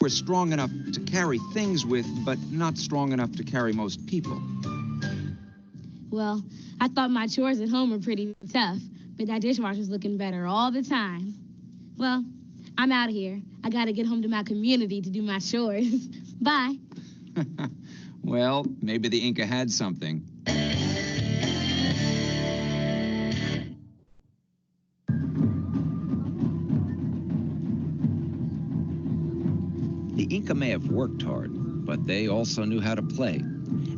were strong enough to carry things with, but not strong enough to carry most people. Well, I thought my chores at home were pretty tough, but that dishwasher's looking better all the time. Well, I'm out of here. I gotta get home to my community to do my chores. Bye. Well, maybe the Inca had something. The Inca may have worked hard, but they also knew how to play.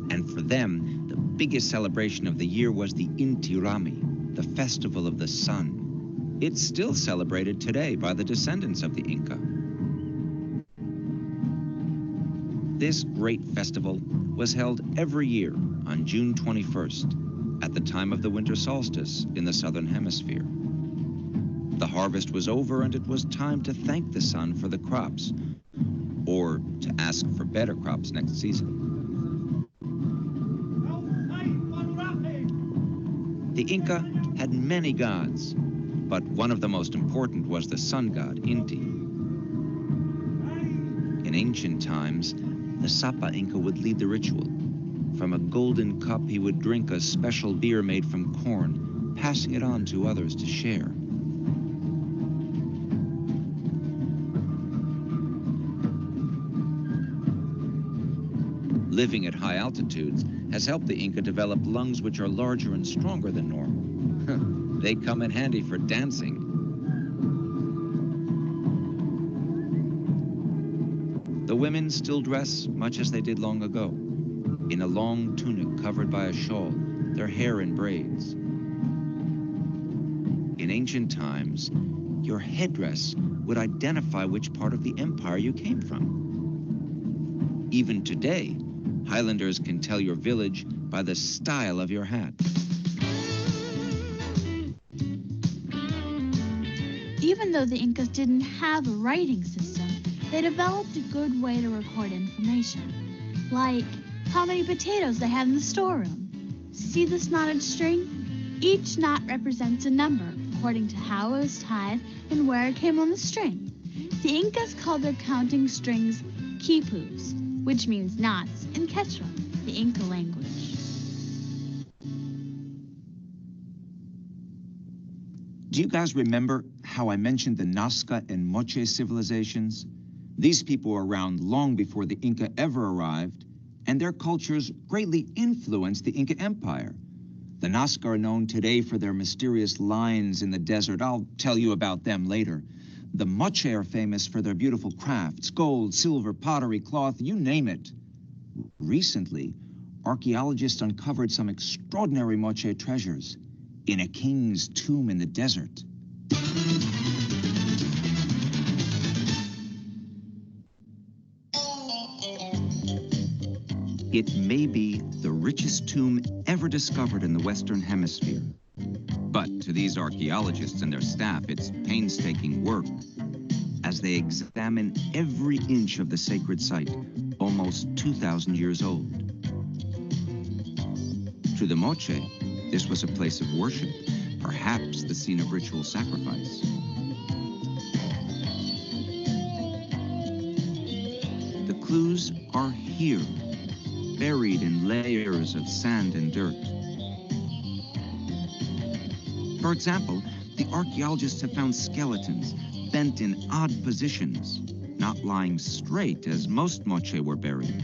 And for them, the biggest celebration of the year was the Inti Raymi, the festival of the sun. It's still celebrated today by the descendants of the Inca. This great festival was held every year on June 21st, at the time of the winter solstice in the southern hemisphere. The harvest was over and it was time to thank the sun for the crops, or to ask for better crops next season. The Inca had many gods, but one of the most important was the sun god, Inti. In ancient times, the Sapa Inca would lead the ritual. From a golden cup, he would drink a special beer made from corn, passing it on to others to share. Living at high altitudes has helped the Inca develop lungs which are larger and stronger than normal. They come in handy for dancing. The women still dress much as they did long ago, in a long tunic covered by a shawl, their hair in braids. In ancient times, your headdress would identify which part of the empire you came from. Even today, Highlanders can tell your village by the style of your hat. Even though the Incas didn't have a writing system, they developed a good way to record information, like how many potatoes they had in the storeroom. See this knotted string? Each knot represents a number according to how it was tied and where it came on the string. The Incas called their counting strings quipus, which means knots in Quechua, the Inca language. Do you guys remember how I mentioned the Nazca and Moche civilizations? These people were around long before the Inca ever arrived, and their cultures greatly influenced the Inca Empire. The Nazca are known today for their mysterious lines in the desert. I'll tell you about them later. The Moche are famous for their beautiful crafts, gold, silver, pottery, cloth, you name it. Recently, archaeologists uncovered some extraordinary Moche treasures in a king's tomb in the desert. It may be the richest tomb ever discovered in the Western Hemisphere. But to these archaeologists and their staff, it's painstaking work as they examine every inch of the sacred site, almost 2,000 years old. To the Moche, this was a place of worship, perhaps the scene of ritual sacrifice. The clues are here, buried in layers of sand and dirt. For example, the archaeologists have found skeletons bent in odd positions, not lying straight as most Moche were buried.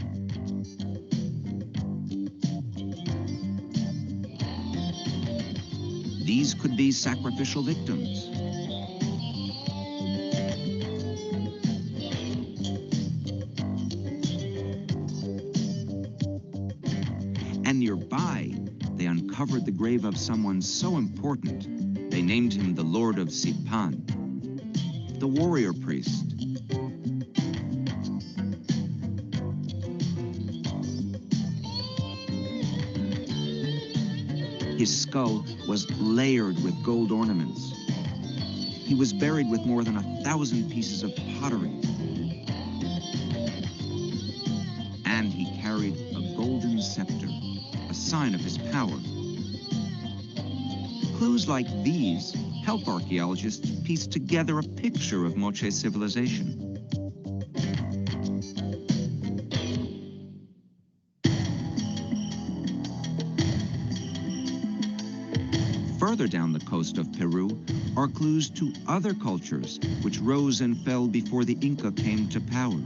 These could be sacrificial victims. And nearby, they uncovered the grave of someone so important, they named him the Lord of Sipan, the warrior priest. His skull was layered with gold ornaments. He was buried with more than 1,000 pieces of pottery. And he carried a golden scepter, a sign of his power. Clues like these help archaeologists piece together a picture of Moche civilization. further down the coast of Peru are clues to other cultures which rose and fell before the Inca came to power.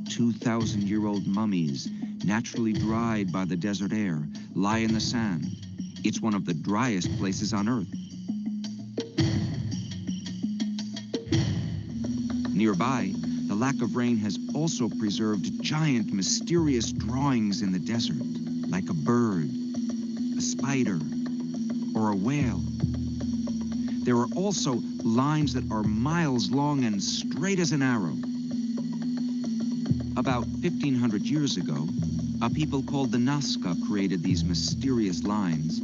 Two-thousand-year-old mummies, naturally dried by the desert air, lie in the sand. It's one of the driest places on Earth. Nearby, the lack of rain has also preserved giant, mysterious drawings in the desert, like a bird, a spider, or a whale. There are also lines that are miles long and straight as an arrow. About 1,500 years ago, a people called the Nazca created these mysterious lines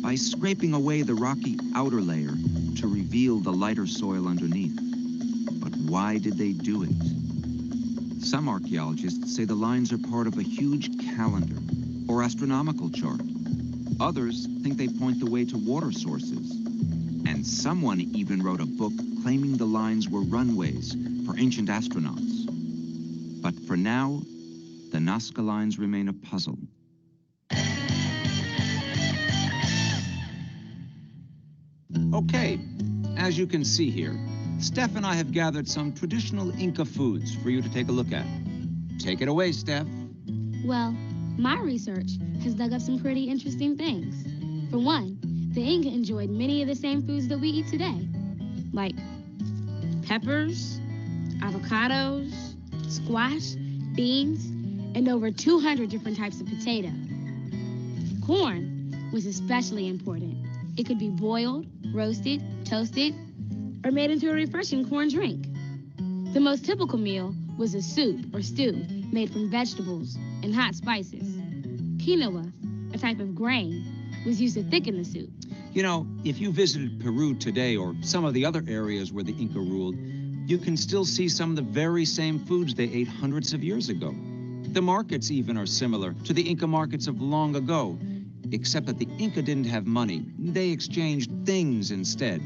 by scraping away the rocky outer layer to reveal the lighter soil underneath. But why did they do it? Some archaeologists say the lines are part of a huge calendar or astronomical chart. Others think they point the way to water sources. And someone even wrote a book claiming the lines were runways for ancient astronauts. But for now, the Nazca lines remain a puzzle. Okay, as you can see here, Steph and I have gathered some traditional Inca foods for you to take a look at. Take it away, Steph. Well, my research has dug up some pretty interesting things. For one, the Inca enjoyed many of the same foods that we eat today, like peppers, avocados, squash, beans, and over 200 different types of potato. Corn was especially important. It could be boiled, roasted, toasted, or made into a refreshing corn drink. The most typical meal was a soup or stew made from vegetables and hot spices. Quinoa, a type of grain, was used to thicken the soup. You know, if you visited Peru today or some of the other areas where the Inca ruled, you can still see some of the very same foods they ate hundreds of years ago. The markets even are similar to the Inca markets of long ago, except that the Inca didn't have money. They exchanged things instead.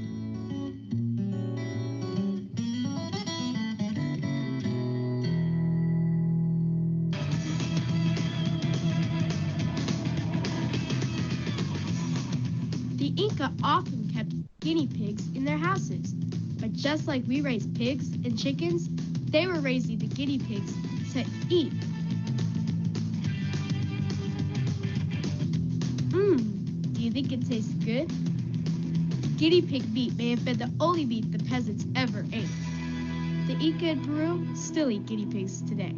The Inca often kept guinea pigs in their houses, but just like we raise pigs and chickens, they were raising the guinea pigs to eat. Do you think it tastes good? Guinea pig meat may have been the only meat the peasants ever ate. The Inca in Peru still eat guinea pigs today.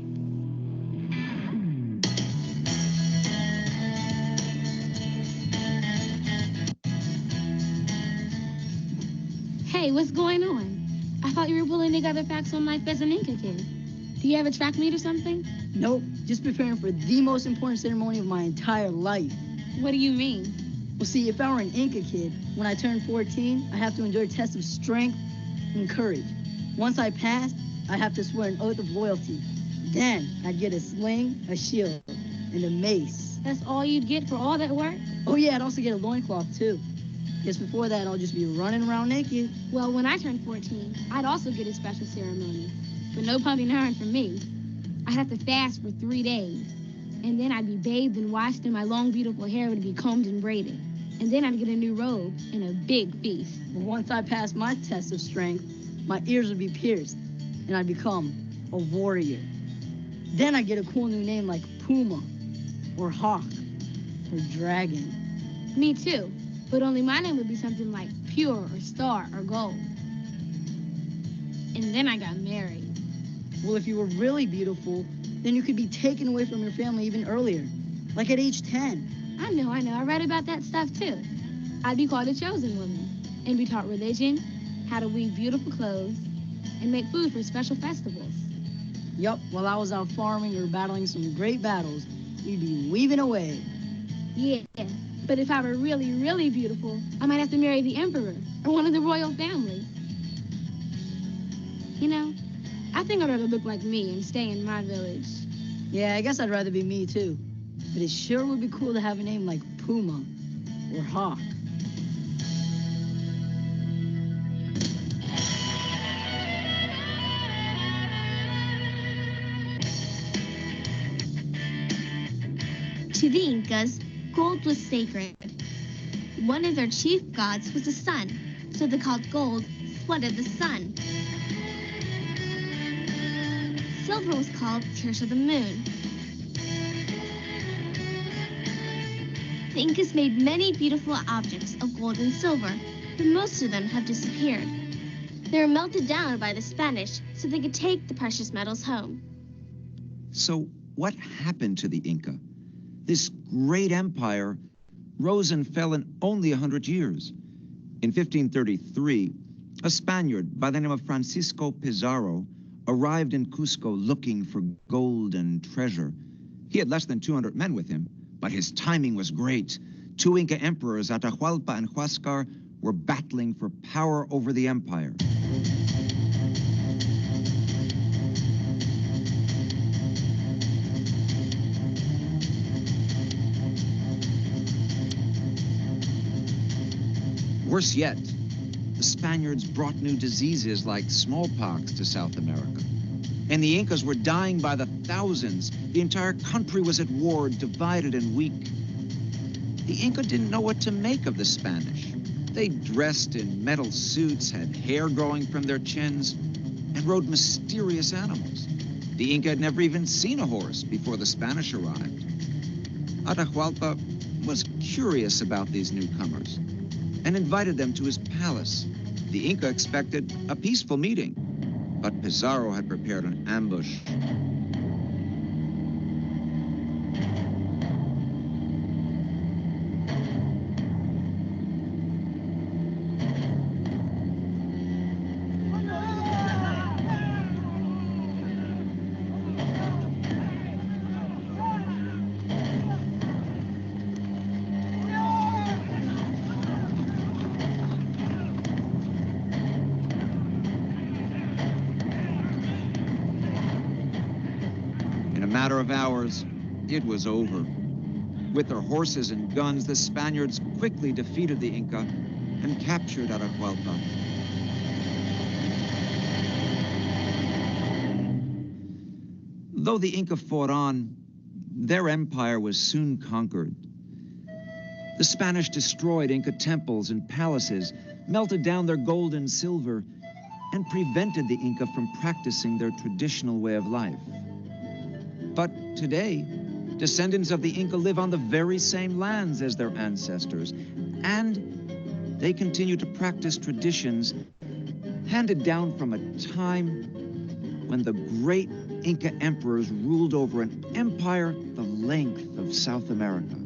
Hey, what's going on? I thought you were pulling together facts on life as an Inca kid. Do you have a track meet or something? Nope, just preparing for the most important ceremony of my entire life. What do you mean? Well, see, if I were an Inca kid, when I turned 14, I have to endure tests of strength and courage. Once I passed, I have to swear an oath of loyalty. Then I'd get a sling, a shield, and a mace. That's all you'd get for all that work? Oh yeah, I'd also get a loincloth too. Guess before that, I'll just be running around naked. Well, when I turned 14, I'd also get a special ceremony. But no pumping iron for me. I'd have to fast for 3 days. And then I'd be bathed and washed, and my long, beautiful hair would be combed and braided. And then I'd get a new robe and a big feast. But once I passed my test of strength, my ears would be pierced, and I'd become a warrior. Then I'd get a cool new name like Puma, or Hawk, or Dragon. Me too. But only my name would be something like Pure or Star or Gold. And then I got married. Well, if you were really beautiful, then you could be taken away from your family even earlier, like at age 10. I know. I read about that stuff too. I'd be called a chosen woman and be taught religion, how to weave beautiful clothes, and make food for special festivals. Yup, while I was out farming or battling some great battles, you'd be weaving away. Yeah, but if I were really, really beautiful, I might have to marry the emperor or one of the royal family. You know, I think I'd rather look like me and stay in my village. Yeah, I guess I'd rather be me too. But it sure would be cool to have a name like Puma or Hawk. To the Incas, gold was sacred. One of their chief gods was the sun, so they called gold sweat of the sun. Silver was called tears of the moon. The Incas made many beautiful objects of gold and silver, but most of them have disappeared. They were melted down by the Spanish so they could take the precious metals home. So what happened to the Inca? This great empire rose and fell in only 100 years. In 1533, a Spaniard by the name of Francisco Pizarro arrived in Cusco looking for gold and treasure. He had less than 200 men with him, but his timing was great. Two Inca emperors, Atahualpa and Huáscar, were battling for power over the empire. Worse yet, the Spaniards brought new diseases like smallpox to South America. And the Incas were dying by the thousands. The entire country was at war, divided and weak. The Inca didn't know what to make of the Spanish. They dressed in metal suits, had hair growing from their chins, and rode mysterious animals. The Inca had never even seen a horse before the Spanish arrived. Atahualpa was curious about these newcomers and invited them to his palace. The Inca expected a peaceful meeting, but Pizarro had prepared an ambush. In a matter of hours, it was over. With their horses and guns, the Spaniards quickly defeated the Inca and captured Atahualpa. Though the Inca fought on, their empire was soon conquered. The Spanish destroyed Inca temples and palaces, melted down their gold and silver, and prevented the Inca from practicing their traditional way of life. But today, descendants of the Inca live on the very same lands as their ancestors, and they continue to practice traditions handed down from a time when the great Inca emperors ruled over an empire the length of South America.